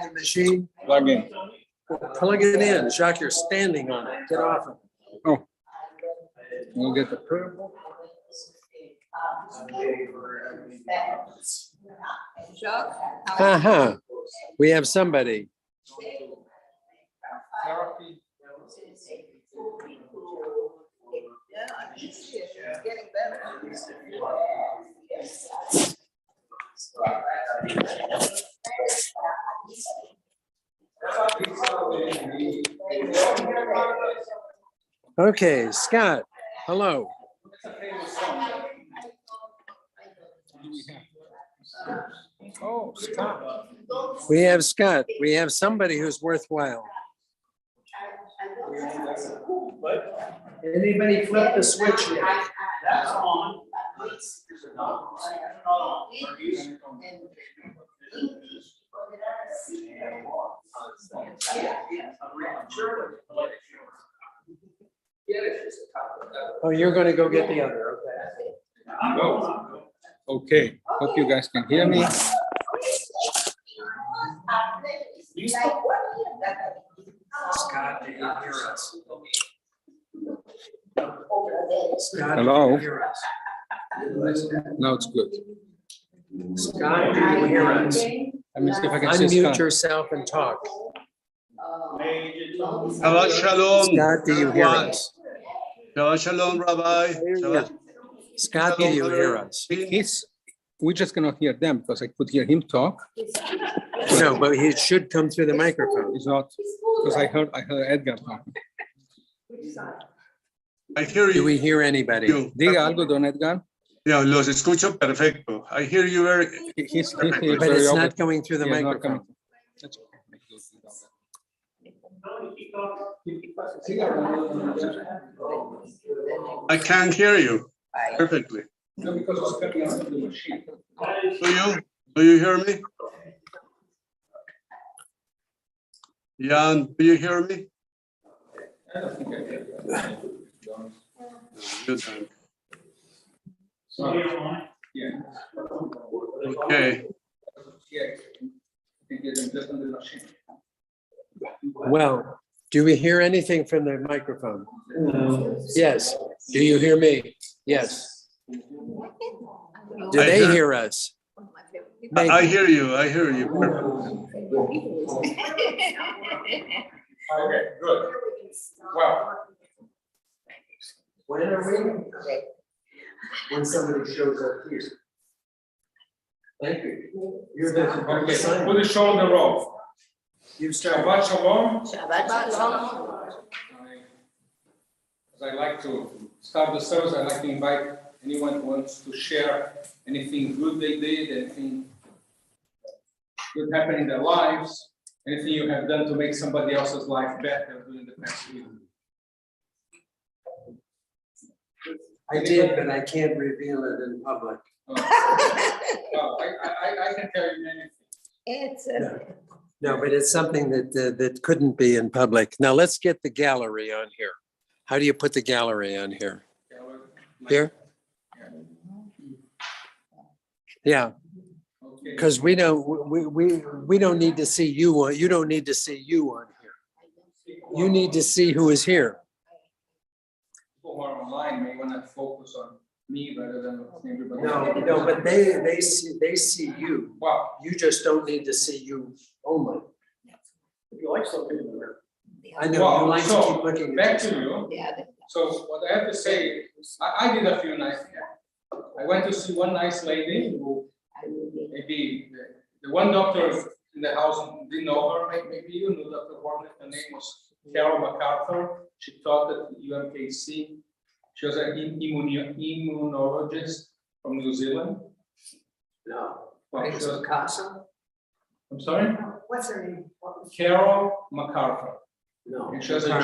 the machine? Plug in. Plug it in. Jacques, you're standing on it. Get off it. Oh. We'll get the purple. Uh-huh. We have somebody. Therapy. Getting better. Okay, Scott. Hello. Oh, Scott. We have Scott. We have somebody who's worthwhile. Anybody flip the switch yet? That's on. Oh, you're going to go get the other, okay. Oh, okay. Hope you guys can hear me. Scott, do you hear us? Scott, Hello? do you hear us? Now it's good. Scott, do you hear us? Let me see if I can see Unmute Scott. yourself and talk. Shabbat shalom. Scott, do you hear us? Shabbat shalom, Rabbi. Shabbat- Scott, do you hear us? We're just gonna hear them because I could hear him talk. No, but he should come through the microphone. It's not, because I heard Edgar talking. I hear Do we you. hear anybody? Diga algo, don Edgar. Yeah, los escucho perfecto. I hear you very. He's But very it's open. not going through the Yeah, not microphone. coming. That's okay. I can hear you perfectly. No, because it's cutting out of the machine. Do you hear me? Jan, do you hear me? I don't think I did. Good. Thank Yeah. Okay. Yeah. I think it's just on the machine. Well, do we hear anything from the microphone? Yes. Do you hear me? Yes. Do I they hear- hear us? I hear you. I hear you perfectly. Okay, good. Well, When are we? When somebody shows up here. Thank you. You're the okay, put the shoulder roll. You start. Shabbat shalom. Shabbat shalom. As I like to start the service, I like to invite anyone who wants to share anything good they did, anything good happened in their lives, anything you have done to make somebody else's life better during the past week. I did, but I can't reveal it in public. Well, I can tell you anything. It's No, but it's something that couldn't be in public. Now let's get the gallery on here. How do you put the gallery on here? Here? Yeah, Okay. because we don't need to see you on, you don't need to see you on here. You need to see who is here. People who are online may want to focus on me rather than everybody. No, but they see you. Wow. You just don't need to see you only. If you like something. I know, Wow, you like to so, keep looking. Back at to you. yeah. So what I have to say, I did a few nice things. I went to see one nice lady who maybe the one doctor in the house didn't know her. Maybe you knew Dr. Hornet. Her name was Carol MacArthur. She taught at UMKC. She was an immunologist from New Zealand. No. Well, she was- Picasso? I'm sorry? What's her name? Carol MacArthur. No. And she was a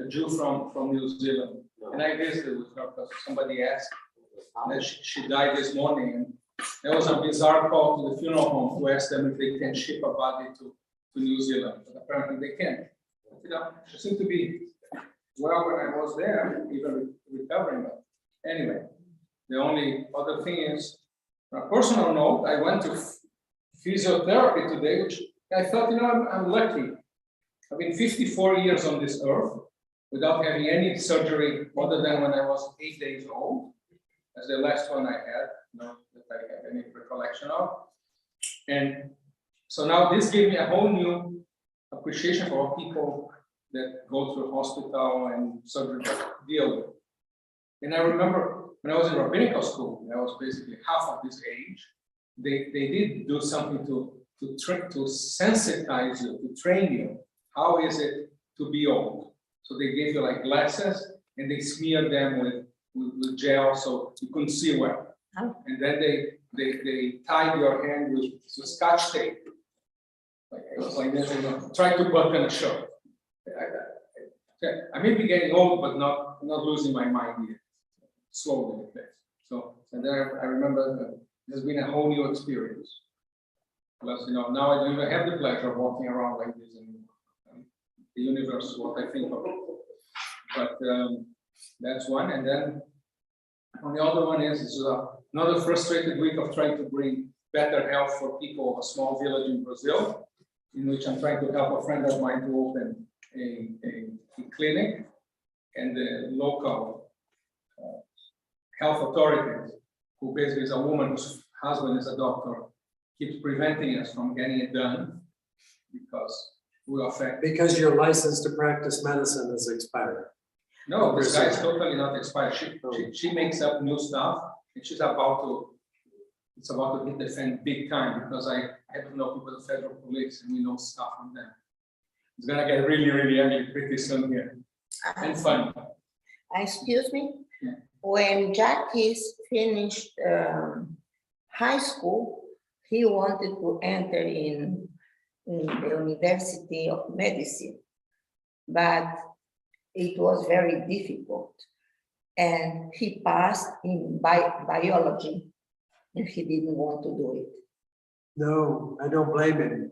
Jew from New Zealand. And I visited with her because somebody asked. And then she died this morning. And there was a bizarre call to the funeral home to ask them if they can ship a body to New Zealand. But apparently they can't. You know, she seemed to be well when I was there, even recovering. But anyway, the only other thing is, on a personal note, I went to physiotherapy today, which I thought, I'm lucky. I've been 54 years on this earth without having any surgery other than when I was 8 days old, as the last one I had, that I have any recollection of. And so now this gave me a whole new appreciation for what people that go through hospital and surgery deal with. And I remember when I was in rabbinical school, I was basically half of this age, they did do something to sensitize you, to train you. How is it to be old? So they gave you like glasses and they smeared them with gel so you couldn't see well. Oh. And then they tied your hand with Scotch tape. Like it was like this, try to button a shirt. I may be getting old, but not losing my mind yet. Slowly, at least. So and then I remember that there's been a whole new experience. Plus, now I don't even have the pleasure of walking around like this in the universe, what I think of. But that's one. And then on the other one is another frustrated week of trying to bring better health for people of a small village in Brazil, in which I'm trying to help a friend of mine to open a clinic, and the local health authorities, who basically is a woman whose husband is a doctor, keeps preventing us from getting it done because we affect. Because your license to practice medicine is expired. No, this guy is totally not expired. She makes up new stuff, and it's about to hit the fan big time because I have to know people at the federal police and we know stuff on them. It's gonna get really, really ugly pretty soon here. And fun. Excuse me? Yeah. When Jacques finished high school, he wanted to enter in the University of Medicine, but it was very difficult. And he passed in biology, and he didn't want to do it. No, I don't blame him.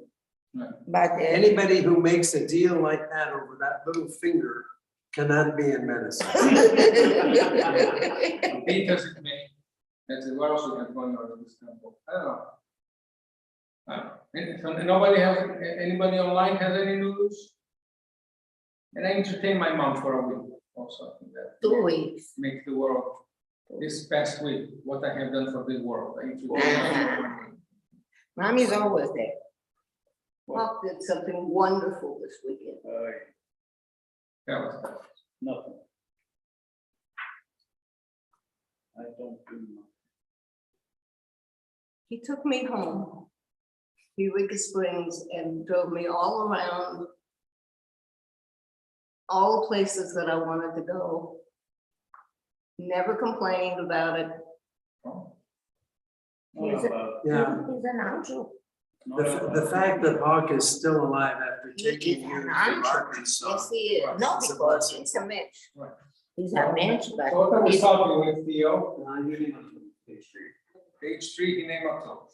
But Anybody who makes a deal like that over that little finger cannot be in medicine. Because it may. That's what else we have going on in this temple. I don't know. And nobody has anybody online has any news? And I entertained my mom for a week also. That 2 weeks. make the world this past week, what I have done for the world. I entertained my mom. Mom is always there. Pop did something wonderful this weekend. That was Nothing. I don't do nothing. He took me home, Eureka Springs, and drove me all around all the places that I wanted to go. Never complained about it. He's Yeah, He's an angel. the fact that Hawk is still alive after taking you to Arkansas. Yes, he is. No, It's a because blessing. he's a mensch. Right. He's a mensch, So what are but we he's talking with Theo? Page 3, he named up.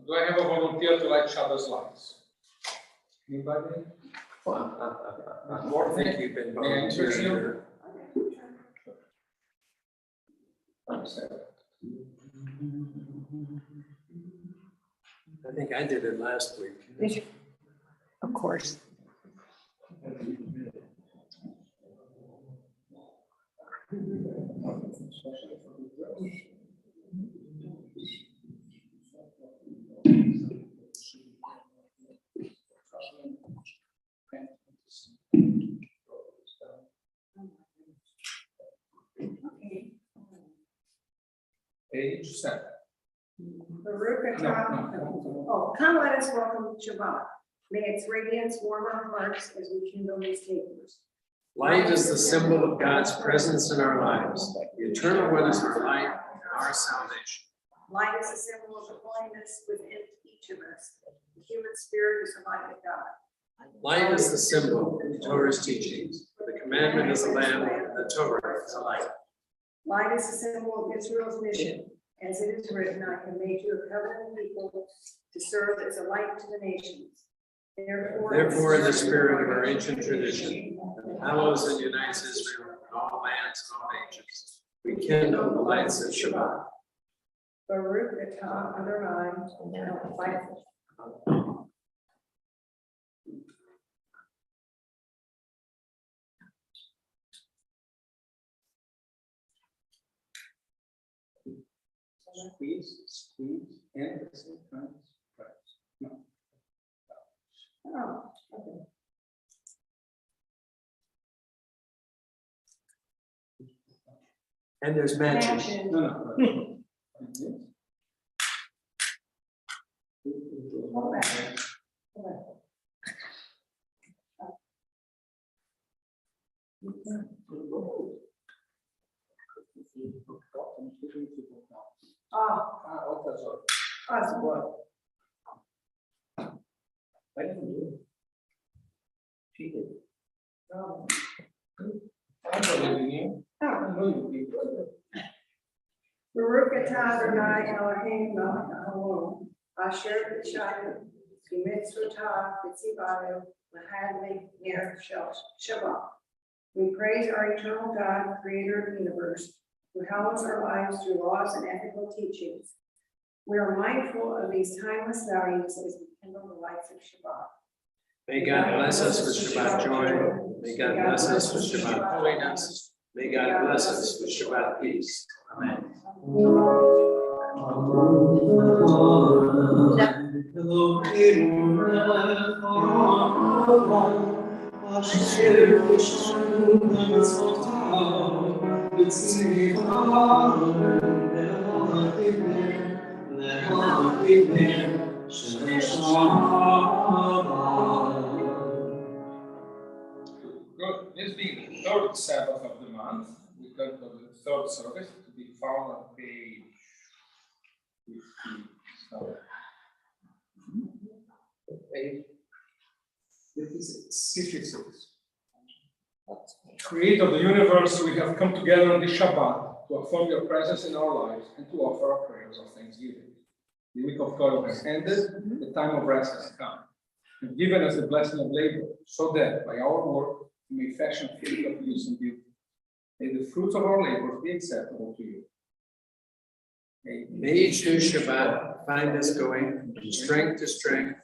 Do I have a volunteer to light Shabbos lights? Anybody? I think you've been May I interest you? volunteering. I think I did it last week. of course. Page 7. Baruch No, atah. no. Oh, come let us welcome Shabbat. May its radiance warm our hearts as we kindle these tapers. Light is the symbol of God's presence in our lives. The eternal one is our light and our salvation. Light is a symbol of the holiness within each of us. The human spirit is the light of God. Light is the symbol of the Torah's teachings. The commandment is a lamp, and the Torah is a light. Light is a symbol of Israel's mission. As it is written, I have made you a covenant people to serve as a light to the nations. Therefore, in the spirit of our ancient tradition, that hallows and unites Israel in all lands and all ages, we kindle the lights of Shabbat. Baruch atah Adonai. Squeeze, and at the same time, press. No. Oh, okay. And there's matches. No. Hold back. That's what. I didn't do it. She did. I believe in you. I know you people. Baruch atah Adonai Eloheinu melech haolam, asher b'shayim b'mitzvotav v'tzivanu l'hadlik ner Shabbat. We praise our eternal God, creator of the universe, who hallows our lives through laws and ethical teachings. We are mindful of these timeless values as we kindle the lights of Shabbat. May God bless us with Shabbat joy. May God bless us with Shabbat holiness. May God bless us with Shabbat peace. Amen. Good. This being the third Sabbath of the month, we come to the third service to be found on page 57. Page 56. Creator of the universe, we have come together on this Shabbat to affirm your presence in our lives and to offer our prayers of thanksgiving. The week of toil has ended, the time of rest has come. You've given us the blessing of labor, so that by our work we may fashion fruit of use and beauty. May the fruits of our labor be acceptable to you. May each new Shabbat find us going from strength to strength,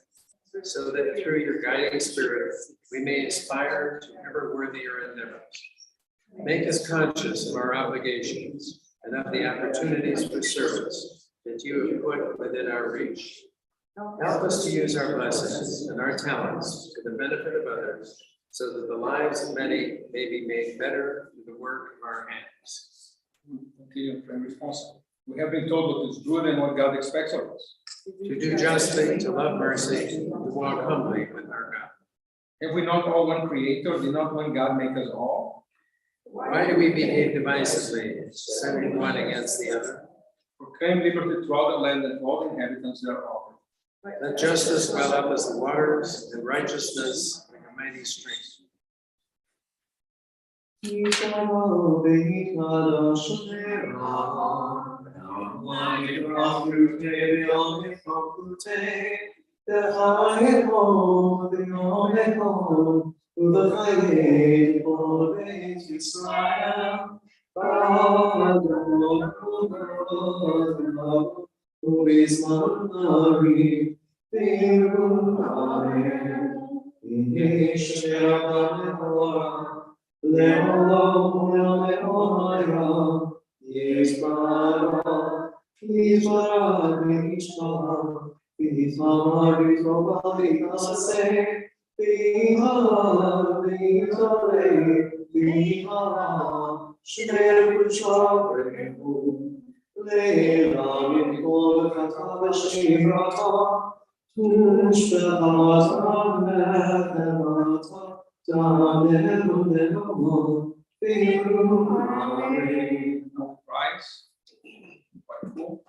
so that through your guiding spirit, we may aspire to ever worthier endeavors. Make us conscious of our obligations and of the opportunities for service that you have put within our reach. Help us to use our blessings and our talents to the benefit of others, so that the lives of many may be made better through the work of our hands. Continue and responsible. We have been told what is good and what God expects of us. To do justly, to love mercy, to walk humbly with our God. Have we not all one Creator? Did not one God make us all? Why do we behave divisively, setting one against the other? Proclaim liberty throughout the land and all the inhabitants thereof. Let justice well up as the waters, and righteousness like a mighty stream. No price. Quite cool.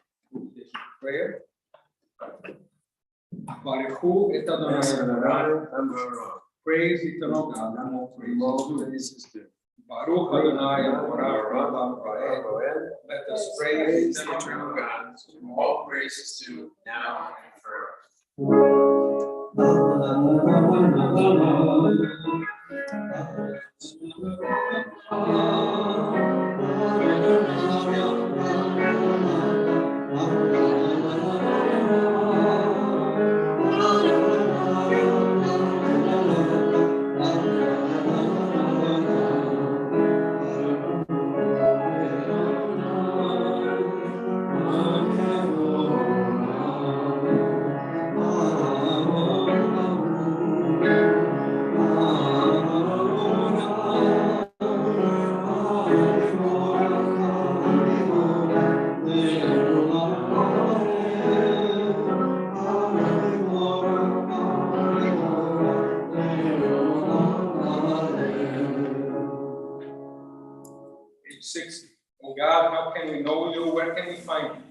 Prayer. Baruch et Adonai. Praise eternal God. More praises due. Baruch Adonai Elohim. Let us praise the eternal God. All praises due now and forever. Page 60. Oh God, how can we know you? Where can we find you?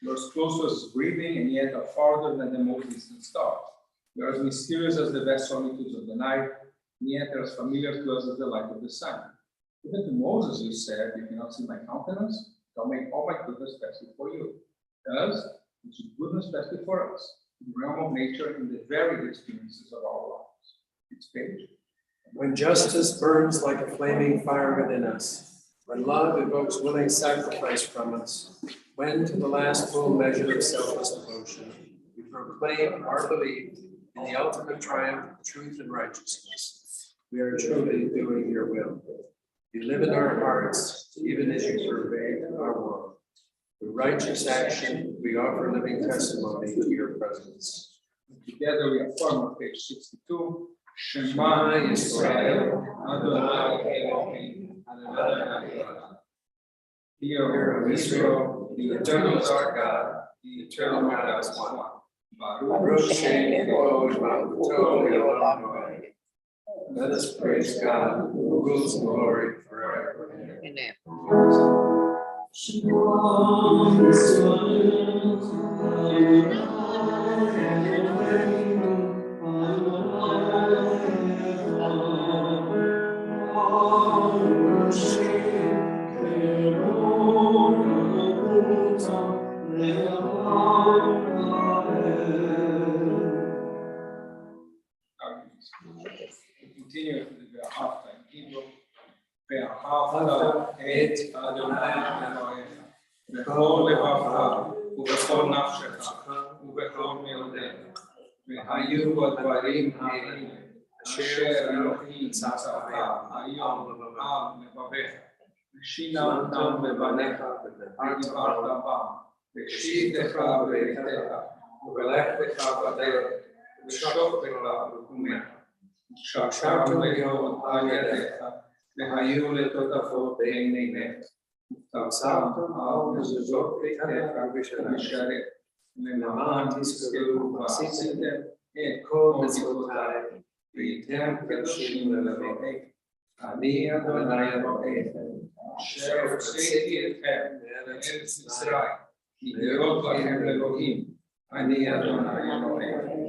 You are as close to us as breathing, and yet are farther than the most distant stars. You are as mysterious as the vast solitudes of the night, and yet are as familiar to us as the light of the sun. Even to Moses you said, you cannot see my countenance, don't make all my goodness pass before you. Thus, it's goodness pass before us, in the realm of nature, in the varied experiences of our lives. Next page. When justice burns like a flaming fire within us, when love evokes willing sacrifice from us, when to the last full measure of selfless devotion, we proclaim our belief in the ultimate triumph of truth and righteousness, we are truly doing your will. You live in our hearts, even as you pervade our world. Through righteous action, we offer living testimony to your presence. Together we affirm on page 62. Shema Yisrael, Adonai Elohim, Adonai Echad. Hear, O Israel, the eternal is our God, the eternal God is one. Baruch Shem Kod Malkuto Yolam. Let us praise God, who rules in glory forever. Amen. Continue to the half time Hebrew. ואהבת את אדוני אלוהיך בכל לבבך ובכל נפשך ובכל מאודיך. והיו הדברים האלה אשר אלוהים צפך היום על לבביך. ושיננתם בבניך ודיברת בם ושבתך וראיתך ובלכתך בדרך ושוכבך בקומך. ששבתם מאוד על ידיך והיו לטוטפות בעיניך. ותבשרתם על מזוזות ביתך ושעריך למען תזכרו ועשיתם את כל מצוותיי והייתם קדושים ללבביכם. אני אדוני אלוהיכם אשר הוצאתי אתכם מארץ מצרים להיות לכם לאלוהים. אני אדוני אלוהיכם.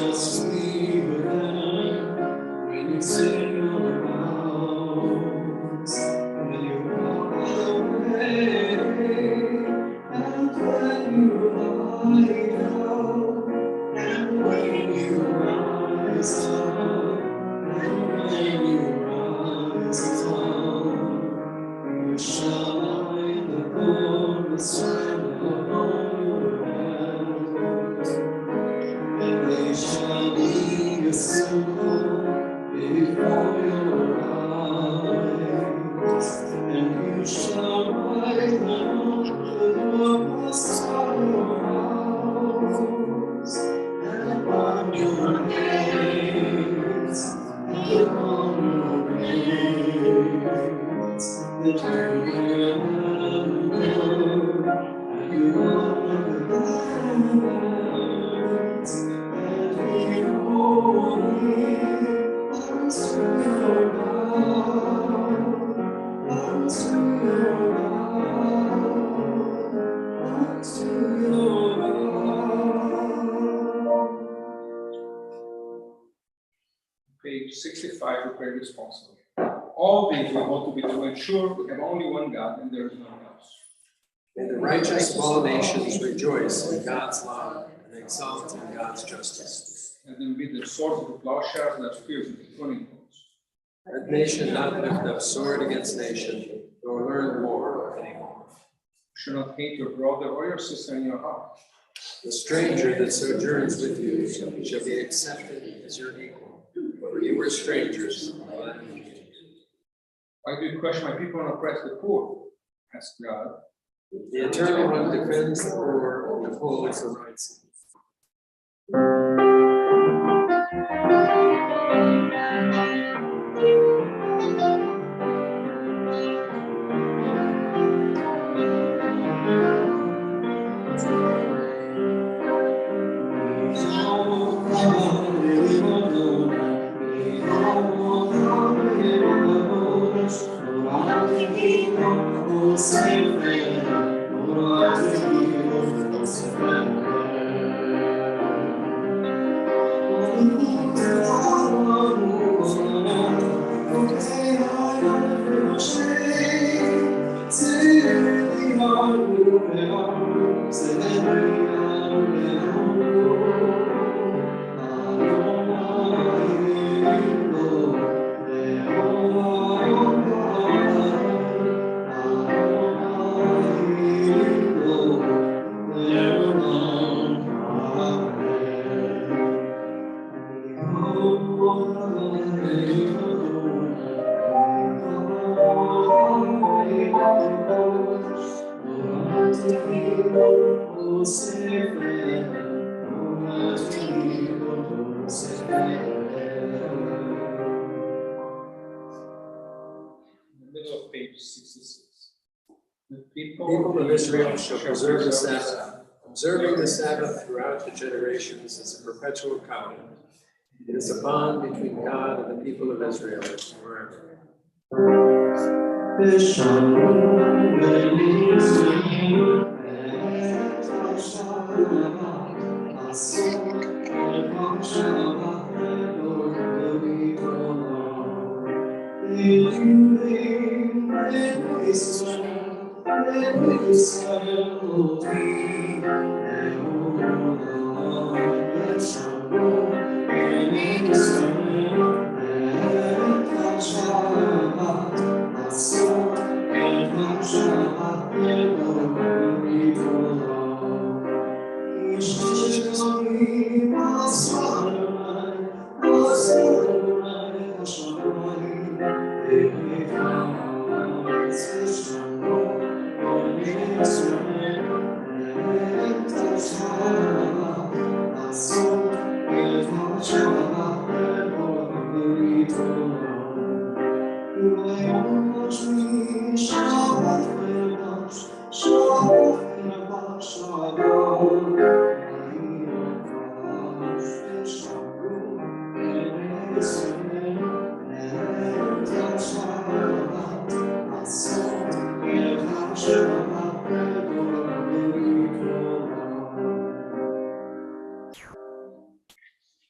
Just page 65, we pray responsibly. All these we want to be to ensure we have only one God and there is no one else. May the righteous of all nations rejoice in God's love and exalt in God's justice. Let them be the swords of the plowshares and the spears of the pruning hooks. Let nation not lift up sword against nation, nor learn war anymore. You should not hate your brother or your sister in your heart. The stranger that sojourns with you shall be accepted as your equal, for you were strangers in the land of Egypt. Why do you crush my people and oppress the poor? Asked God. The Eternal One defends the poor and upholds the rights. People of Israel shall preserve the Sabbath. Observing the Sabbath throughout the generations is a perpetual covenant. It is a bond between God and the people of Israel forever.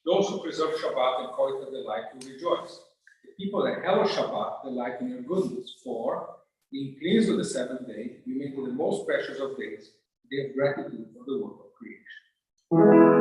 Those who preserve Shabbat and call it a delight will rejoice. The people that hallow Shabbat delight in your goodness, for being pleased with the seventh day, you make it the most precious of days, a day of gratitude for the work of creation.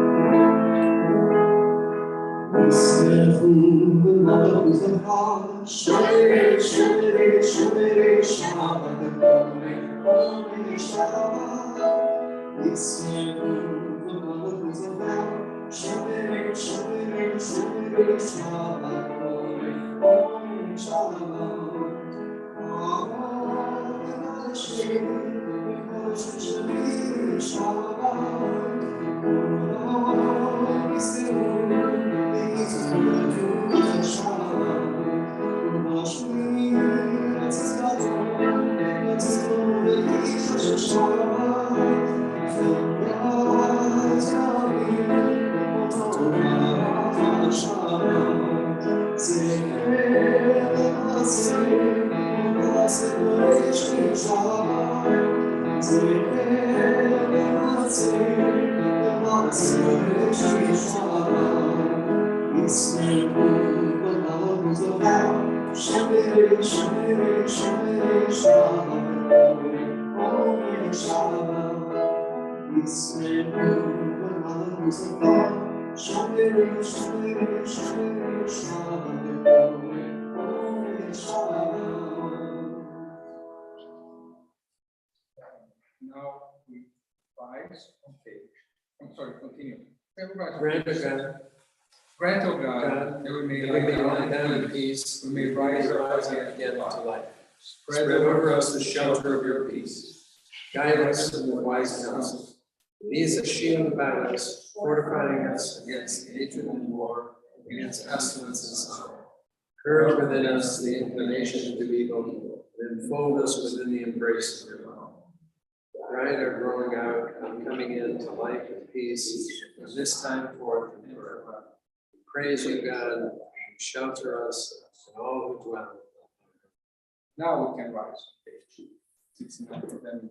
Now we rise on page. I'm sorry, continue. Everybody. Grant, O God, Grant, O God, God, that we may that we may lie lie down in peace, peace, we may rise up again to life. Spread over us the shelter of your peace. Guide us in your wise counsel. Be as a shield about us, fortifying us against hatred and war, against pestilence and sorrow. Courage within us the inclination to do evil, and enfold us within the embrace of your love. Guide our growing out and coming into life and peace from this time forth and forever. Praise you, God, and shelter us and all who dwell. Now we can rise. Page 69.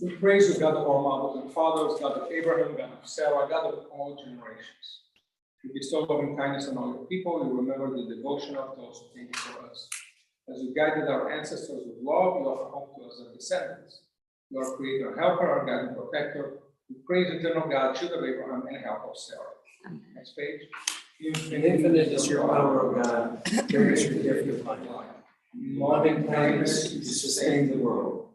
We praise you, God of our mothers and fathers, God of Abraham, God of Sarah, God of all generations. You bestow loving kindness on all your people. You remember the devotion of those who came before us. As you guided our ancestors with love, you offer hope to us, their descendants. You are creator, helper, our guide and protector. We praise eternal God, shield of Abraham, and help of Sarah. Next page. Infinite is your power, O God. Great is your gift of life. Loving kindness, you sustain the world.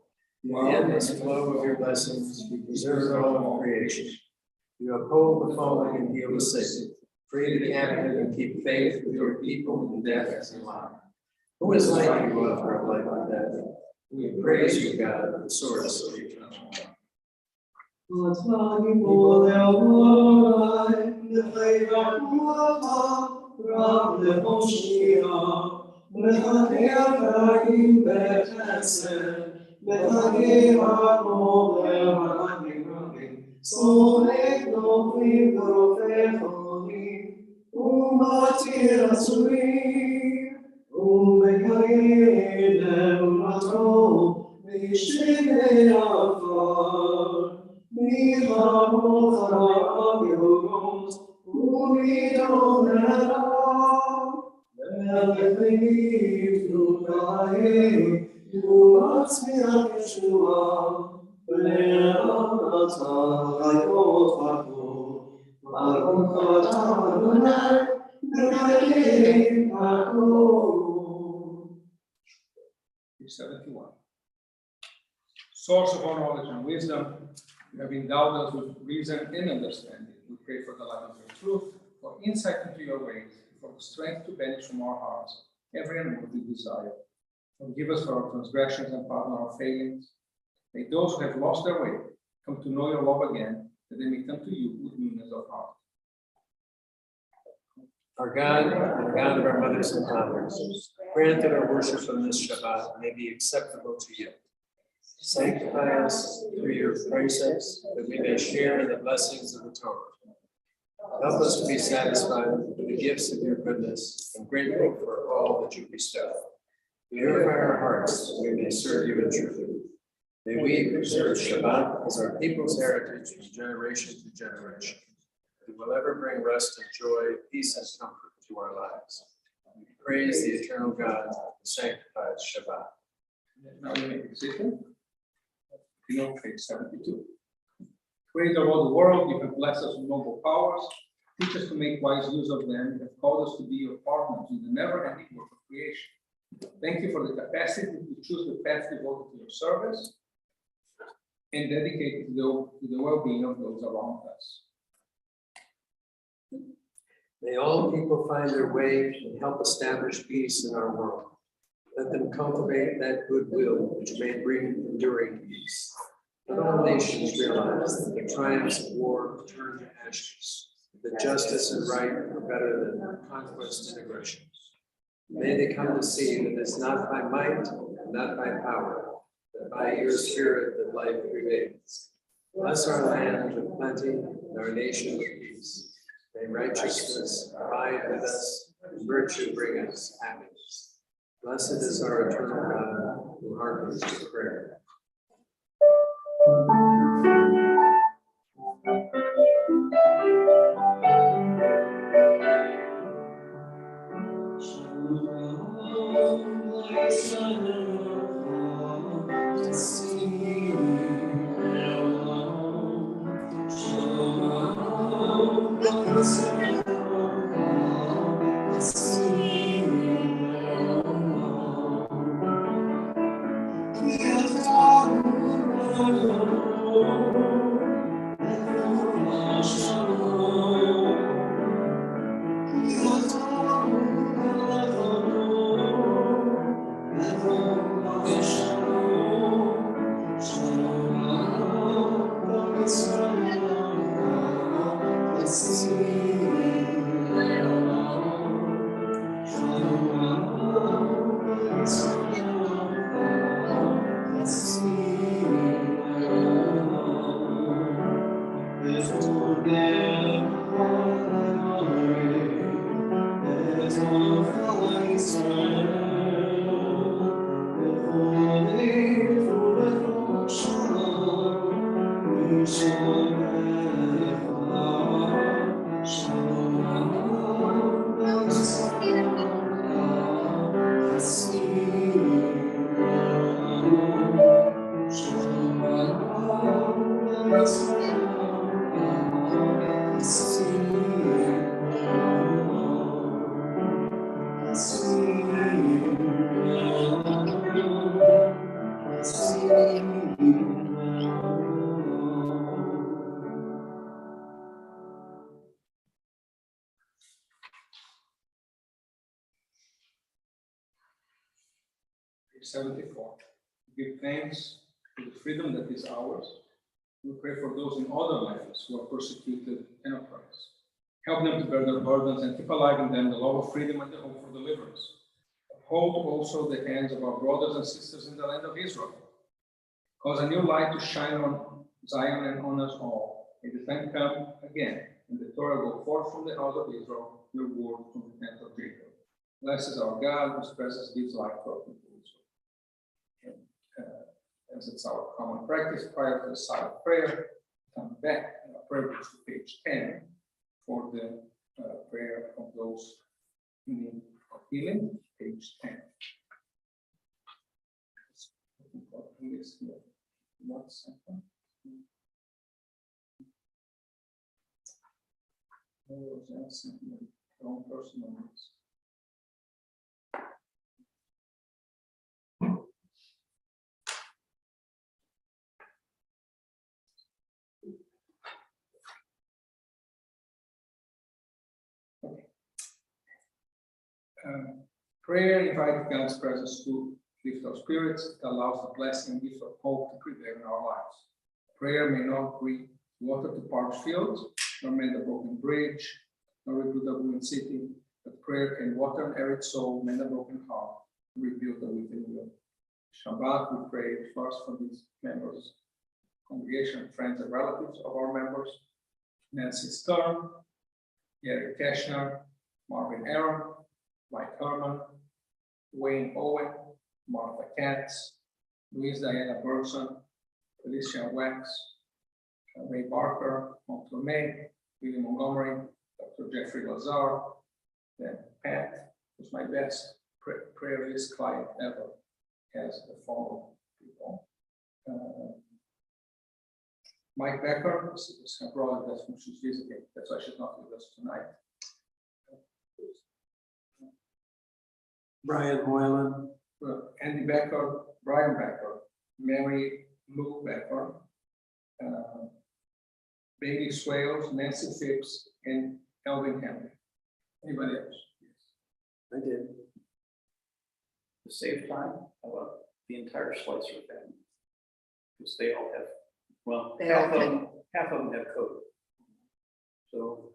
In the endless flow of your blessings, you preserve all of creation. You uphold the fallen and heal the sick. Free the captive and keep faith with your people in death and life. Who is like you, author of life and death? We praise you, God, the source of eternal life. Page 71. Source of all knowledge and wisdom, you have endowed us with reason and understanding. We pray for the light of your truth, for insight into your ways, for the strength to banish from our hearts every unworthy desire. Forgive us for our transgressions and pardon our failings. May those who have lost their way come to know your love again, that they may come to you with newness of heart. Our God, and the God of our mothers and fathers, grant that our worship on this Shabbat may be acceptable to you. Sanctify us through your precepts, that we may share in the blessings of the Torah. Help us to be satisfied with the gifts of your goodness and grateful for all that you bestow. Purify our hearts, that we may serve you in truth. May we preserve Shabbat as our people's heritage from generation to generation. It will ever bring rest and joy, peace and comfort to our lives. Praise the eternal God who sanctifies Shabbat. Now you make a decision. You know, page 72. Creator of the world, you have blessed us with noble powers. Teach us to make wise use of them. You have called us to be your partners in the never-ending work of creation. Thank you for the capacity to choose the path devoted to your service and dedicated to the well-being of those around us. May all people find their way and help establish peace in our world. Let them cultivate that goodwill which may bring enduring peace. Let all nations realize that the triumphs of war turn to ashes, that justice and right are better than conquest and aggression. May they come to see that it's not by might, not by power, but by your spirit that life prevails. Bless our land with plenty and our nation with peace. May righteousness abide with us and virtue bring us happiness. Blessed is our eternal God who hearkens to prayer. Page 74. Give thanks for the freedom that is ours. We pray for those in other lands who are persecuted and oppressed. Help them to bear their burdens and keep alive in them the love of freedom and the hope for deliverance. Uphold also the hands of our brothers and sisters in the land of Israel. Cause a new light to shine on Zion and on us all. May the time come again, and the Torah go forth from the house of Israel, your word from the tent of Jacob. Blessed is our God, whose presence gives life to our people. As it's our common practice prior to the silent prayer, come back in our prayer book to page 10 for the prayer of those in need of healing, page 10. One second. Wrong person on this. Prayer invites God's presence to lift our spirits. It allows the blessing and gift of hope to prevail in our lives. Prayer may not bring water to parched fields, nor mend a broken bridge, nor rebuild a ruined city, but prayer can water an arid soul, mend a broken heart, and rebuild a weakened will. Shabbat, we pray first for these members, congregation, friends, and relatives of our members: Nancy Stern, Gary Keshner, Marvin Aaron, Mike Herman, Wayne Owen, Martha Katz, Louise Diana Bergson, Felicia Wax, Ray Barker, Montremay, Willie Montgomery, Dr. Jeffrey Lazar, then Pat, was my best prayer list client ever, has the following people. Mike Becker is her brother, that's whom she's visiting, that's why she's not with us tonight. Brian Moylan, Andy Becker, Brian Becker, Mary Lou Becker, Bailey Swales, Nancy Phipps, and Elvin Henry. Anybody else? I did. To save time, how about the entire Schweitzer family? Because they all have, well, They all half of them have code. So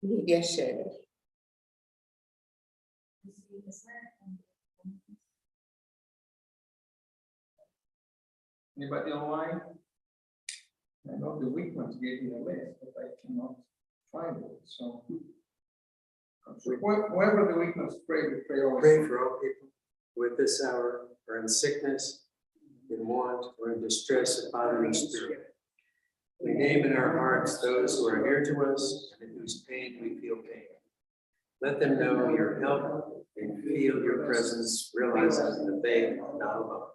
Lydia Scheller. Anybody online? I know the weak ones gave me a list, but I cannot find it, so. Whoever the weak ones pray, we pray always. Pray for all people who at this hour are in sickness, in want, or in distress of body and spirit. We name in our hearts those who are near to us and in whose pain we feel pain. Let them know your help and feel your presence, realizing that they are not alone.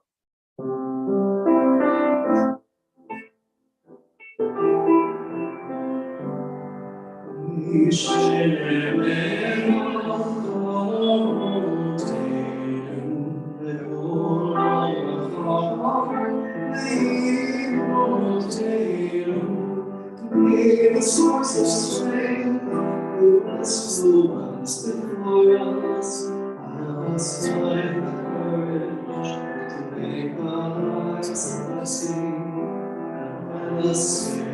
The source of strength, who bless the ones before us, allow us to find the courage to make our lives a blessing, and let us say,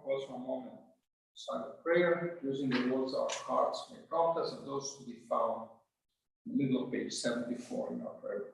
Pause for a moment. Silent prayer using the words of our hearts may prompt us, and those to be found in the middle of page 74 in our prayer book.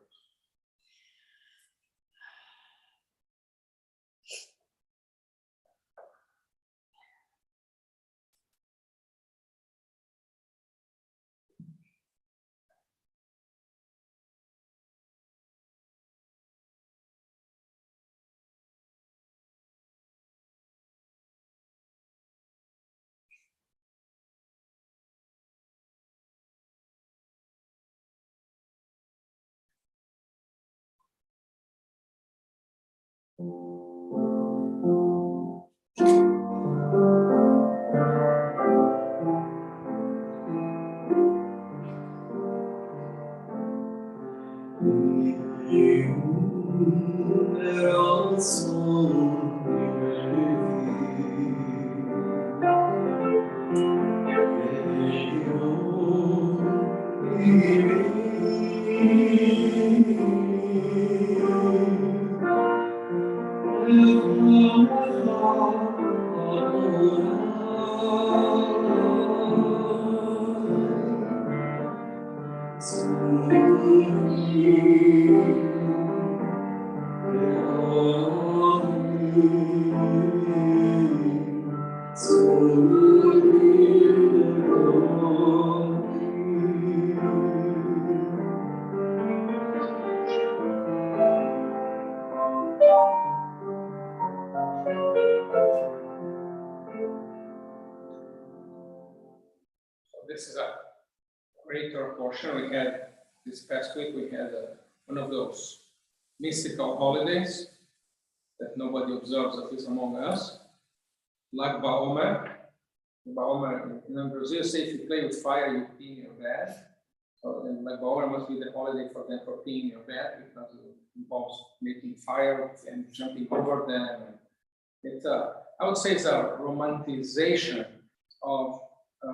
This is a greater portion. We had this past week, we had one of those mystical holidays that nobody observes, at least among us, like Baomer. Baomer, in Brazil, say if you play with fire, you pee in your bed. So then, like Baomer must be the holiday for them for peeing in your bed because it involves making fire and jumping over them. It's I would say it's a romanticization of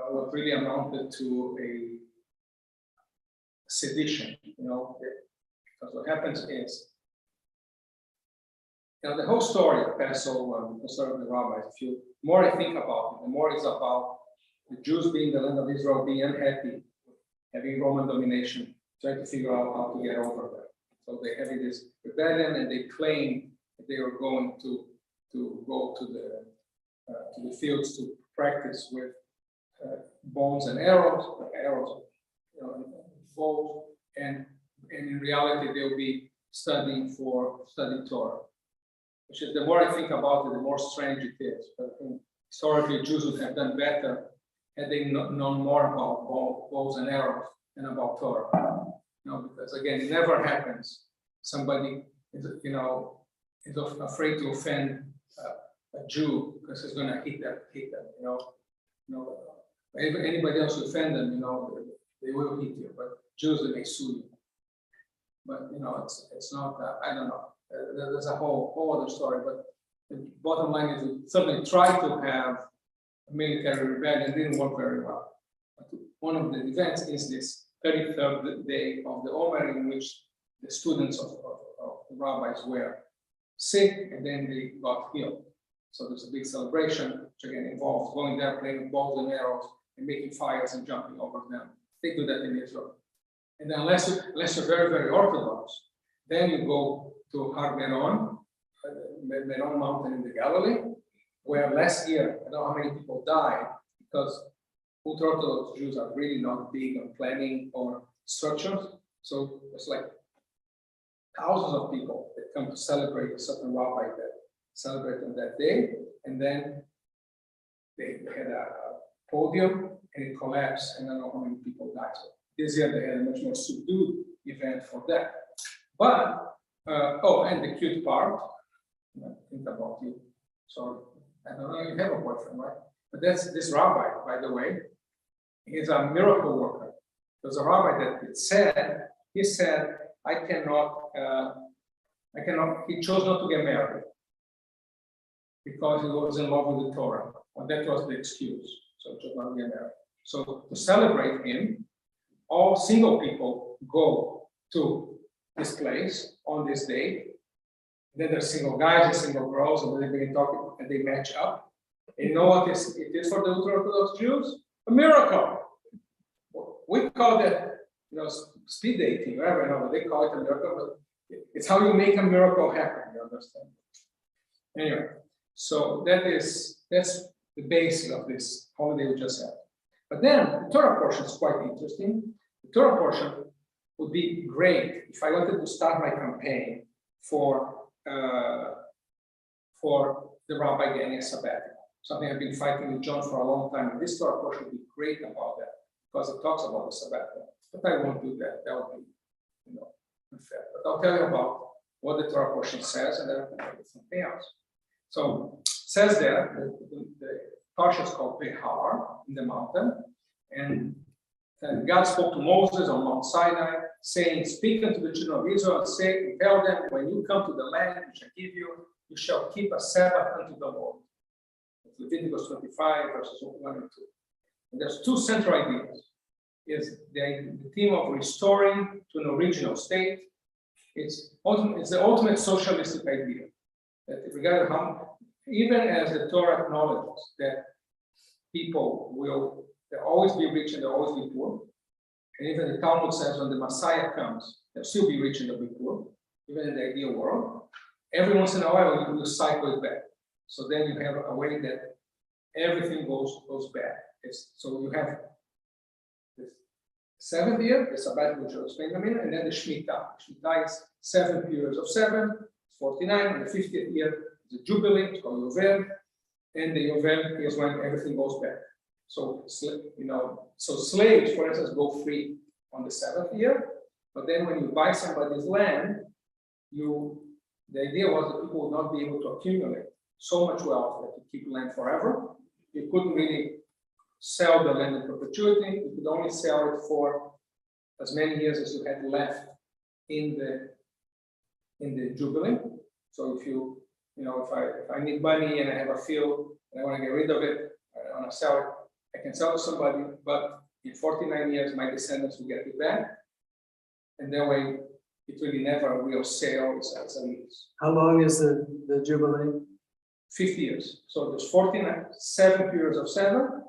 what really amounted to a sedition, because what happens is Now, the whole story of Passover, the story of the rabbis, the more I think about it, the more it's about the Jews being the land of Israel, being unhappy, having Roman domination, trying to figure out how to get over that. So they're having this rebellion, and they claim that they are going to go to the fields to practice with bows and arrows, bows, and in reality they'll be studying Torah. Which is, the more I think about it, the more strange it is. But I think historically, Jews would have done better had they known more about bows and arrows than about Torah. Because again, it never happens. Somebody is afraid to offend a Jew because he's going to hit them. Anybody else who offend them, they will hit you. But Jews, they may sue you. But it's not. I don't know. There's a whole other story. But the bottom line is, we certainly tried to have a military rebellion. It didn't work very well. But one of the events is this 33rd day of the Omer, in which the students of the rabbis were sick, and then they got healed. So there's a big celebration, which again involves going there, playing with balls and arrows, and making fires and jumping over them. They do that in Israel. And then unless you're very, very Orthodox, then you go to Har Meron, Meron Mountain in the Galilee, where last year, I don't know how many people died, because ultra-Orthodox Jews are really not big on planning or structures. So it's like thousands of people that come to celebrate a certain rabbi that celebrate on that day. And then they had a podium and it collapsed, and I don't know how many people died. So this year they had a much more subdued event for that. But, and the cute part, think about you. Sorry, I don't know, you have a boyfriend, right? But that's this rabbi, by the way. He's a miracle worker. There's a rabbi that he said, he chose not to get married because he was in love with the Torah. And that was the excuse. So he chose not to get married. So to celebrate him, all single people go to this place on this day. Then there's single guys and single girls, and then they talk and they match up. And you know what it is for the ultra-Orthodox Jews? A miracle. We call that, speed dating, whatever. They call it a miracle, but it's how you make a miracle happen. You understand? Anyway, so that's the basis of this holiday we just had. But then the Torah portion is quite interesting. The Torah portion would be great if I wanted to start my campaign for the rabbi getting a sabbatical. Something I've been fighting with John for a long time. And this Torah portion would be great about that, because it talks about the sabbatical. But I won't do that. That would be, unfair. But I'll tell you about what the Torah portion says, and then I'll tell you something else. So it says there, the parsha is called Behar, in the mountain, and God spoke to Moses on Mount Sinai, saying, "Speak unto the children of Israel, and say, and tell them, when you come to the land which I give you, you shall keep a Sabbath unto the Lord." Leviticus 25, verses 1 and 2. And there's two central ideas. Is the theme of restoring to an original state. It's the ultimate socialistic idea. That regardless how, even as the Torah acknowledges that people will always be rich and they'll always be poor, and even the Talmud says when the Messiah comes, they'll still be rich and they'll be poor, even in the ideal world. Every once in a while, you cycle it back. So then you have a way that everything goes back. So you have this 7th year, the Sabbath, which I'll explain in a minute, and then the Shemitah. Shemitah is 7 periods of 7, 49, and the 50th year is the Jubilee, it's called Yovel, and the Yovel is when everything goes back. So, so slaves, for instance, go free on the 7th year, but then when you buy somebody's land, the idea was that people would not be able to accumulate so much wealth that to keep land forever. You couldn't really sell the land in perpetuity. You could only sell it for as many years as you had left in the Jubilee. So if I need money and I have a field and I want to get rid of it, I want to sell it, I can sell to somebody, but in 49 years, my descendants will get it back. And that way, it really never a real sale, it's a lease. How long is the Jubilee? 50 years. So there's 7 periods of 7,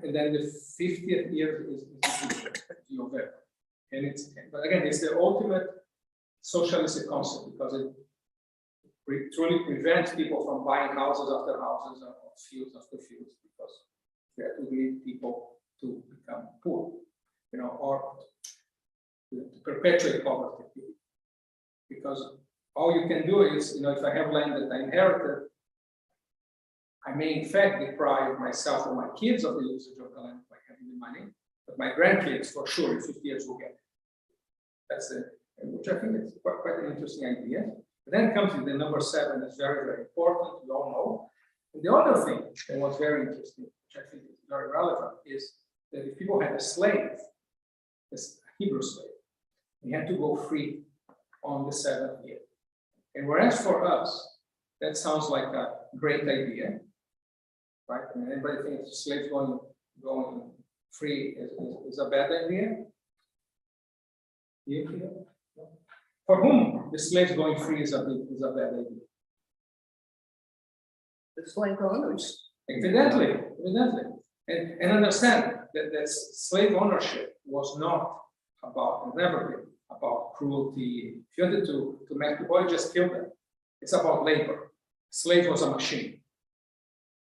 and then the 50th year is the Yovel. And but again, it's the ultimate socialistic concept because it truly prevents people from buying houses after houses or fields after fields because we have to lead people to become poor, or to perpetuate poverty. Because all you can do is, if I have land that I inherited, I may in fact deprive myself or my kids of the usage of the land by having the money, but my grandkids for sure in 50 years will get it. That's it, which I think is quite an interesting idea. But then comes in the number 7 is very, very important, we all know. And the other thing that was very interesting, which I think is very relevant, is that if people had a slave, a Hebrew slave, he had to go free on the 7th year. And whereas for us, that sounds like a great idea, right? I mean, anybody think slaves going free is a bad idea? For whom the slaves going free is a bad idea? The slave owners. Evidently. And understand that slave ownership was not about, never been about cruelty. If you wanted to make the boy, just kill them. It's about labor. Slave was a machine.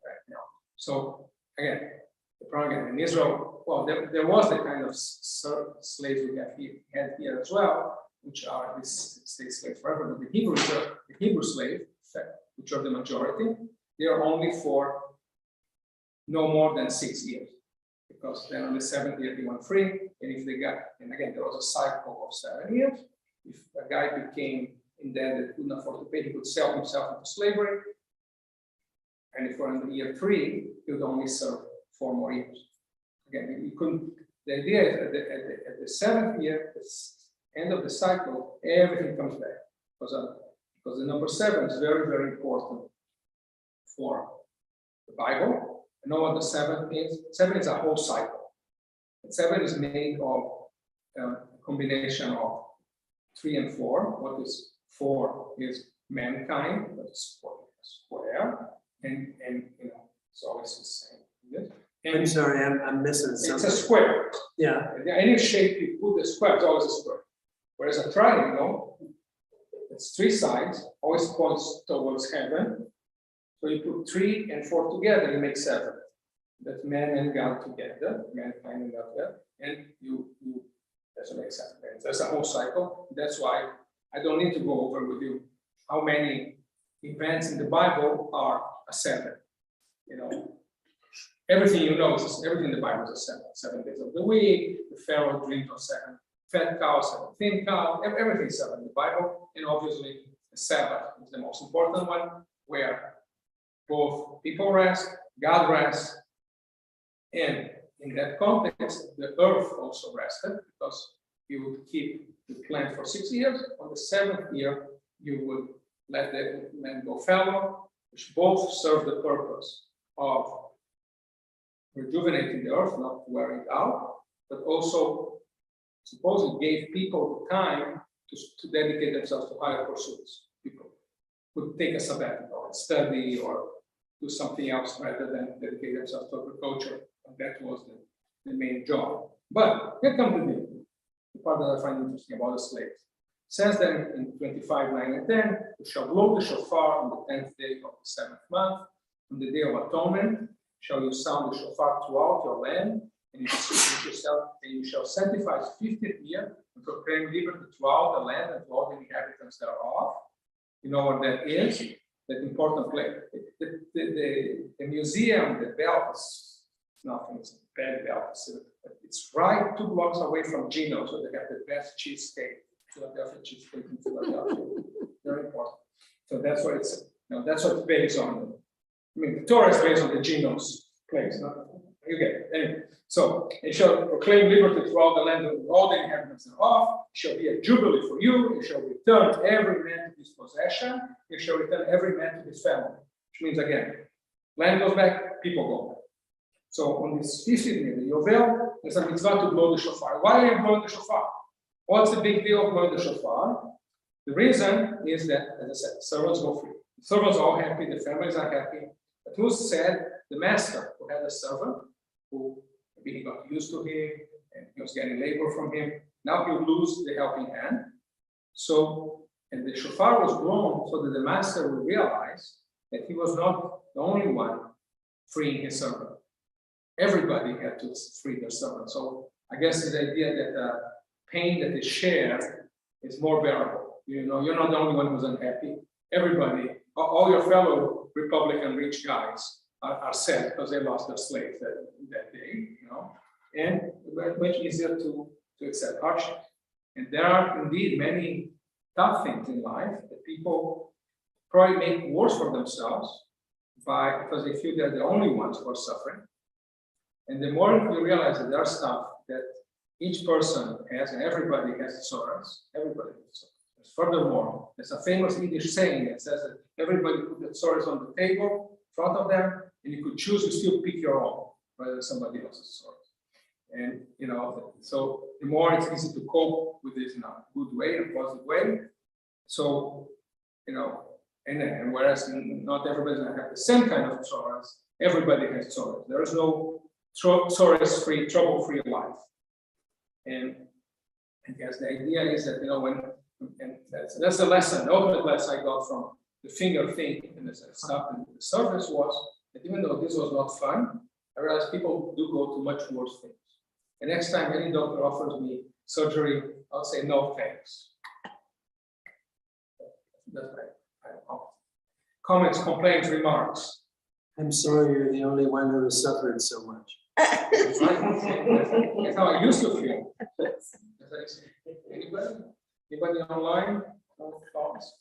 Right now. So again, the problem in Israel, well, there was the kind of slaves we had here as well, which are these state slaves forever. But the Hebrew slave, which are the majority, they are only for no more than 6 years. Because then on the 7th year they went free, and if they got, and again, there was a cycle of 7 years. If a guy became indebted, couldn't afford to pay, he could sell himself into slavery. And if we're in the year 3, he would only serve 4 more years. Again, you couldn't, the idea is at the 7th year, the end of the cycle, everything comes back. Because the number 7 is very, very important for the Bible. You know what the 7 is? 7 is a whole cycle. And 7 is made of a combination of 3 and 4. What is 4 is mankind, that's square, and it's always the same. And I'm sorry, I'm missing it's something. a square. Yeah, Any shape you put the square, it's always a square. Whereas a triangle, it's 3 sides, always points towards heaven. So you put 3 and 4 together, you make 7. That's man and God together, mankind and God together, and you that's what makes sense. That's a whole cycle. That's why I don't need to go over with you how many events in the Bible are a 7. Everything everything in the Bible is a 7. 7 days of the week, the Pharaoh dreamed of 7 fat cows, 7 thin cows, everything is 7 in the Bible, and obviously the Sabbath is the most important one, where both people rest, God rests, and in that context, the earth also rested because you would keep the plant for 6 years. On the 7th year, you would let the land go fallow, which both serve the purpose of rejuvenating the earth, not wearing it out, but also supposedly gave people the time to dedicate themselves to higher pursuits. People could take a sabbatical and study or do something else rather than dedicate themselves to agriculture. And that was the main job. But here comes the part that I find interesting about the slaves. It says that in 25, 9 and 10, you shall blow the shofar on the 10th day of the 7th month. On the day of atonement, shall you sound the shofar throughout your land, and you shall sanctify the 50th year and proclaim liberty throughout the land and to all the inhabitants thereof. You know what that is? That important place. The museum, the belt is nothing, it's a bad belt. It's right 2 blocks away from Gino's, where they have the best cheesesteak, Philadelphia cheesesteak in Philadelphia. Very important. So that's what it's, that's what it's based on. I mean, the Torah is based on the Gino's place. You get it. Anyway, so it shall proclaim liberty throughout the land of all the inhabitants thereof. It shall be a jubilee for you. You shall return every man to his possession. You shall return every man to his family. Which means again, land goes back, people go back. So on this 50th year, the Yovel, there's a mitzvah to blow the shofar. Why are you blowing the shofar? What's the big deal of blowing the shofar? The reason is that, as I said, servants go free. The servants are all happy, the families are happy. But who's sad? The master who had a servant who maybe he got used to him and he was getting labor from him. Now he'll lose the helping hand. So, and the shofar was blown so that the master would realize that he was not the only one freeing his servant. Everybody had to free their servant. So I guess the idea that pain that is shared is more bearable. You know, you're not the only one who's unhappy. Everybody, all your fellow Republican rich guys are sad because they lost their slaves that day, you know, and much easier to accept hardship. And there are indeed many tough things in life that people probably make worse for themselves because they feel they're the only ones who are suffering. And the more we realize that there are stuff that each person has, and everybody has sorrows, everybody has sorrows. Furthermore, there's a famous Yiddish saying that says that everybody put the sorrows on the table in front of them, and you could choose to still pick your own rather than somebody else's sorrows. And you know, so the more it's easy to cope with this in a good way, a positive way. So, you know, and whereas not everybody's gonna have the same kind of sorrows, everybody has sorrows. There is no sorrows-free, trouble-free life. And I guess the idea is that, you know, and that's the lesson, the ultimate lesson I got from the finger thing and the stuff in the service was that even though this was not fun, I realized people do go to much worse things. And next time any doctor offers me surgery, I'll say no thanks. That's my comments, complaints, remarks. I'm sorry you're the only one who has suffered so much. That's how I used to feel. Anybody online? No thoughts?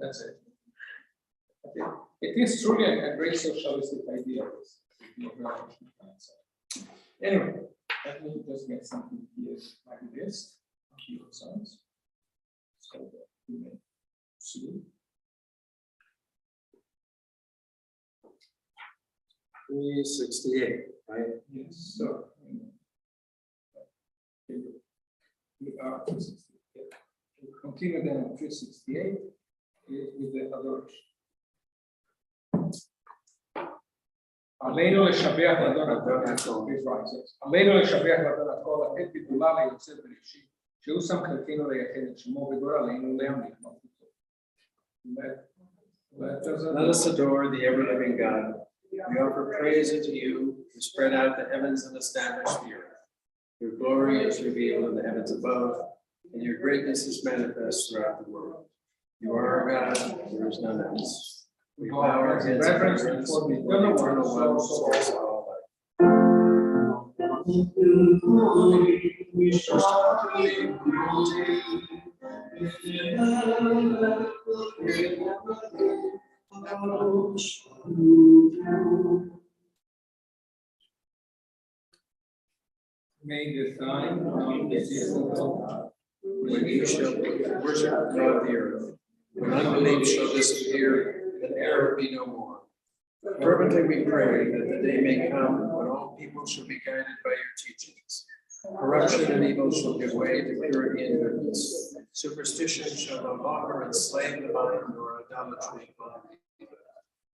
That's it. It is truly a great socialistic idea. Anyway, let me just get something here like this. So that you may see. 368, right? Yes, so we are 368. We'll continue then on 368 with the adoration. עלינו לשבח לאדון עלינו לשבח לאדון הכל, לתת ביטולה ליוצא בראשית, שהוא שם חלקנו ליחד את שמו וגורלנו להמליך מלכותו. Let us adore the ever-living God. We offer praise unto you, who spread out the heavens and established the earth. Your glory is revealed in the heavens above, and your greatness is manifest throughout the world. You are our God, there is none else. We bow our heads in reverence before the eternal one, source of all life. May the time of the season of God, When you shall worship throughout the earth, when unbelief shall disappear, and error be no more. Fervently we pray that the day may come when all people shall be guided by your teachings. Corruption and evil shall give way to purity and goodness. Superstition shall no longer enslave the mind, nor idolatry.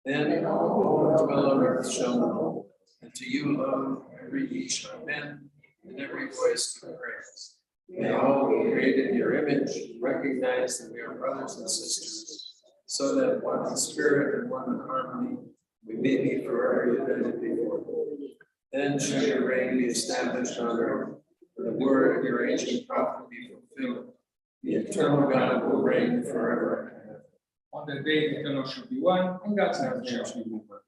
Then all who dwell on earth shall know, and to you alone every knee shall bend, and every voice give praise. May all who created in your image recognize that we are brothers and sisters, so that one in spirit and one in harmony, we may be forever united before you. Then shall your reign be established on earth, for the word of your ancient prophet be fulfilled. The eternal God will reign forever and ever. on the day the eternal shall be one, and God's name shall be one.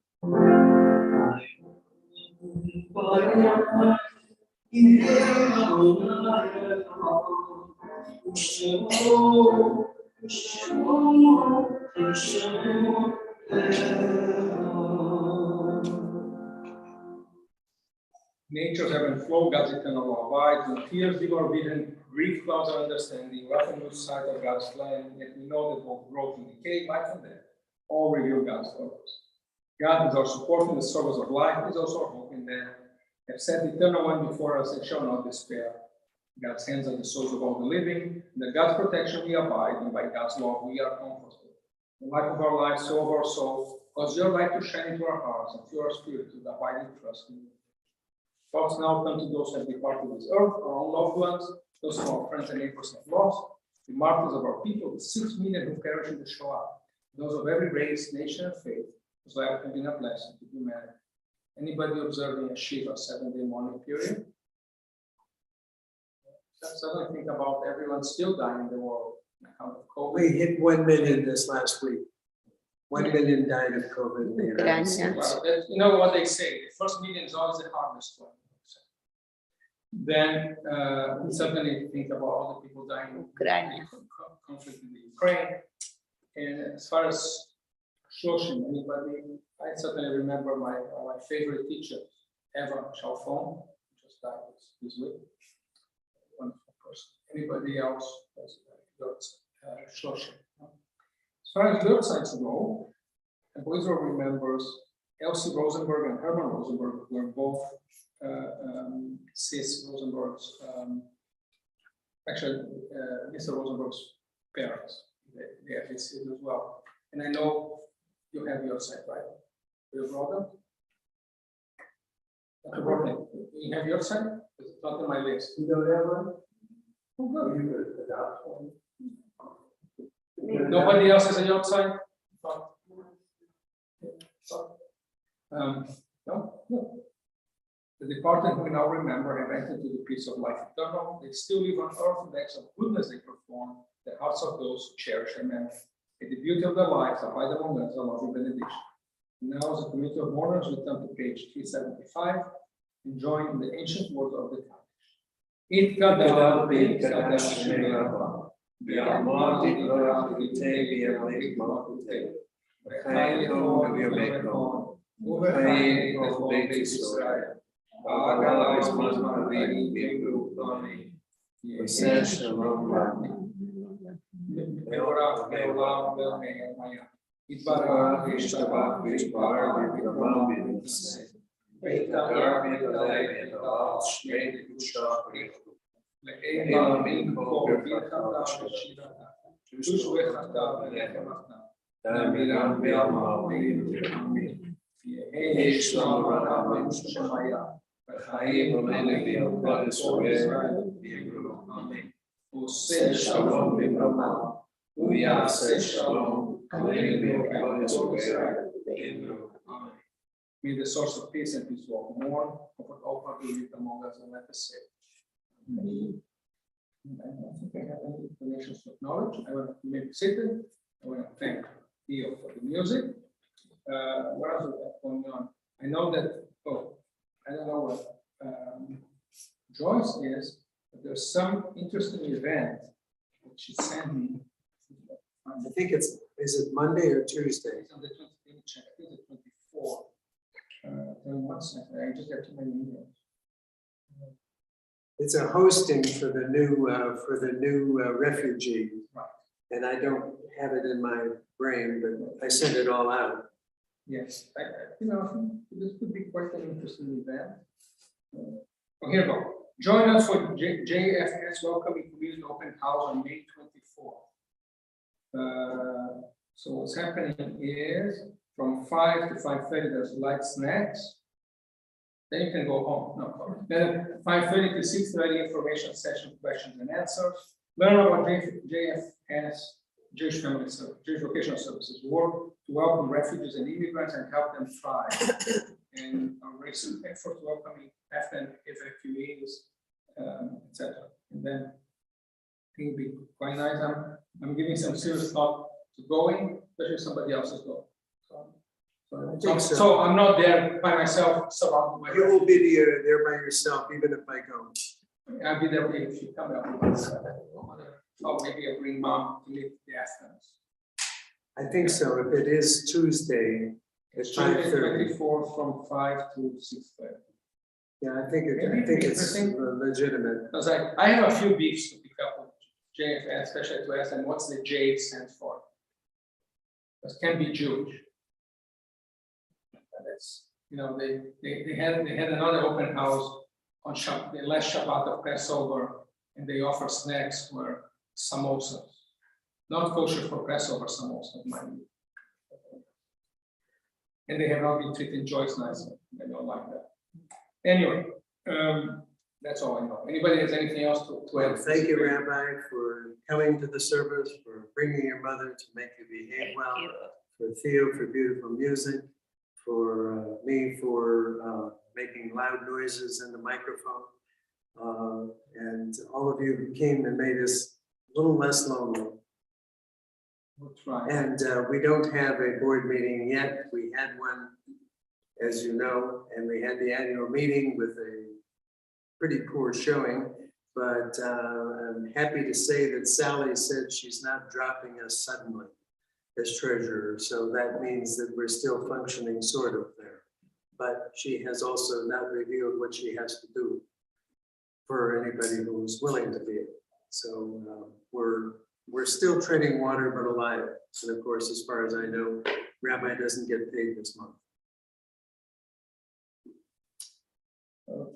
Nature's ebb and flow, God's eternal law abides, and tears give our vision, grief clouds our understanding, we often lose sight of God's plan, yet we know that both growth and decay, life and death, all reveal God's purpose. God is our support in the struggles of life, is also our hope in death. have set the eternal one before us and shall not despair. God's hands are the souls of all the living. In God's protection we abide, and by God's love we are comforted. The life of our lives, soul of our souls, cause your light to shine into our hearts and fill our spirit with abiding trust in you. Thoughts now come to those who have departed this earth, our own loved ones, those whom our friends and neighbors have lost, the martyrs of our people, the 6 million who perished in the Shoah, those of every race, nation, and faith, whose life has been a blessing to humanity. Anybody observing a Shiva 7-day mourning period? Suddenly think about everyone still dying in the world. We hit 1 million this last week. 1 million died of COVID in the United States. Well, you know what they say, the first million is always the hardest one. Then suddenly think about all the people dying in conflict in the Ukraine. And as far as Shoshim, anybody, I certainly remember my favorite teacher, Eva Chalfon, just died this week. Wonderful person. Anybody else? Shoshim. As far as websites go, Boisro remembers Elsie Rosenberg and Herman Rosenberg were both Sis Rosenberg's, actually Mr. Rosenberg's parents. They have Sis as well. And I know you have your site, right? Your brother? Dr. Borney, you have your site? It's not on my list. You don't have one? Oh, good. You could adopt one. Nobody else has a yacht site? No? No. The departed who we now remember have entered to the peace of life eternal. They still live on earth in the acts of goodness they perform, the hearts of those who cherish their memory. In the beauty of their lives, abide among us a loving benediction. Now, as a community of mourners, we turn to page 375 and join the ancient words of the Kaddish. It Kadal Beit Kadash Shemei V'amati Glorah V'tei V'yamlik Malkutei V'chai Yom V'yamekon V'chai Yom Beit Yisrael V'agala V'zman Ma'avim V'yamru Doni V'seh Shalom Rami Me'orach Me'olam Ve'ome'en Maya Yitbarach V'yishtabach V'yishbar V'yikram V'yisrael V'yitar V'yitalei V'yitalal Shmei V'yishach V'yichu Le'ela Minko V'yichata V'shirata Tush V'yachata V'yechemata Namiram V'yalma V'yikram V'yehei Shalom Ra'am Shemaya V'chaim V'mene V'yalkot Yisrael V'yigru Amen Useh Shalom V'yamam U'yaseh Shalom Amen V'yalkot Yisrael V'yigru Amen. May the source of peace and peace walk more, comfort all parties live among us and let us say. I don't think I have any explanations to acknowledge. I want to make it seated. I want to thank Theo for the music. What else is going on? I know that, I don't know what Joyce is, but there's some interesting event that she sent me. I think is it Monday or Tuesday? It's on the 24th. One second, I just have too many emails. It's a hosting for the new refugee. Right. And I don't have it in my brain, but I sent it all out. Yes, I think this could be quite an interesting event. Here we go. Join us for JFS Welcoming Community Open House on May 24th. So what's happening is from 5 to 5:30, there's light snacks. Then you can go home. No, then 5:30 to 6:30, information session, questions and answers. Learn about JFS, Jewish Family Service, Jewish Vocational Services, work to welcome refugees and immigrants and help them thrive. And our recent effort to welcoming Afghan evacuees, etc. And then I think it'd be quite nice. I'm giving some serious thought to going, especially if somebody else is going. So I'm not there by myself, surrounded by. You will be there by yourself, even if I go. I'll be there if you come out. Or maybe I'll bring mom to meet the Afghans. I think so. If it is Tuesday, it's 5:30. 24th from 5 to 6:30. Yeah, I think it's legitimate. Because I have a few beefs to pick up with JFN, especially to ask them what's the J stands for. Because it can be Jewish. You know, they had another open house on the last Shabbat of Passover, and they offer snacks were samosas. Not kosher for Passover samosas, mind you. And they have not been treating Joyce nicely. They don't like that. Anyway, that's all I know. Anybody has anything else to add? Thank you, Rabbi, for coming to the service, for bringing your mother to make you behave well, for Theo for beautiful music, for me for making loud noises in the microphone, and all of you who came and made us a little less lonely. We'll try. And we don't have a board meeting yet. We had one, as you know, and we had the annual meeting with a pretty poor showing, but I'm happy to say that Sally said she's not dropping us suddenly as treasurer. So that means that we're still functioning sort of there. But she has also not revealed what she has to do for anybody who's willing to be it. So we're still treading water, but alive. And of course, as far as I know, Rabbi doesn't get paid this month.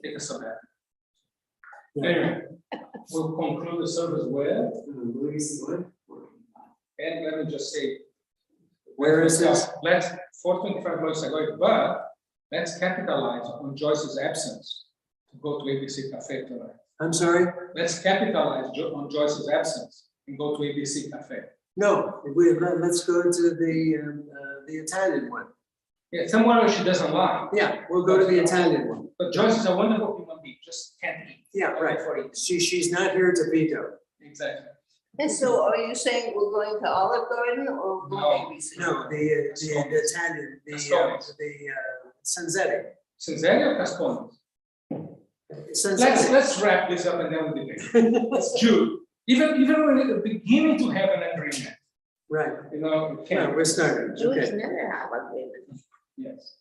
Take a sabbath. Anyway, we'll conclude the service with, and let me just say, Where is this? Let's, 425 Lois Agoy, but let's capitalize on Joyce's absence to go to ABC Cafe tonight. I'm sorry? Let's capitalize on Joyce's absence and go to ABC Cafe. No, let's go to the Italian one. Yeah, somewhere where she doesn't like. Yeah, we'll go to the Italian one. But Joyce is a wonderful human being, just can't eat. Yeah, right. She's not here to veto. Exactly. And so are you saying we're going to Olive Garden or? No. No, the Italian, the Sanzetti. Sincerely or Cascones? Sanzetti. Let's wrap this up and then we'll debate. Jude, even when we're beginning to have an agreement, Right. you know, we Yeah, can't. we're starting. Jews Okay. never have agreement. Yes.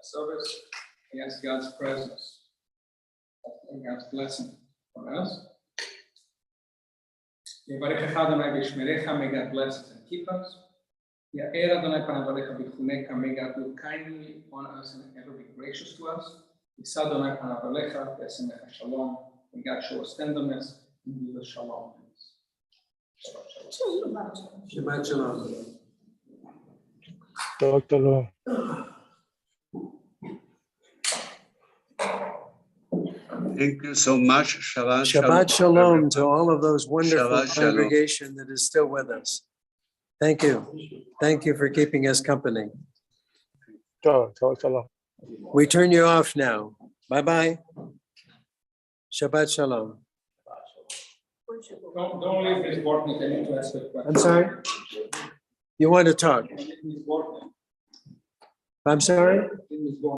Service, yes, God's presence, and God's blessing for us. May God bless us and keep us. May God look kindly on us and ever be gracious to us. Shalom. May God show us tenderness and give us shalom. Shabbat shalom. Shalom. Thank you so much. Shabbat shalom to all of those wonderful Shabbat shalom. congregation that is still with us. Thank you. Thank you for keeping us company. Shalom. We turn you off now. Bye-bye. Shabbat shalom. Don't leave this board meeting. I need to ask a question. I'm sorry? You want to talk? This board meeting. I'm sorry? This board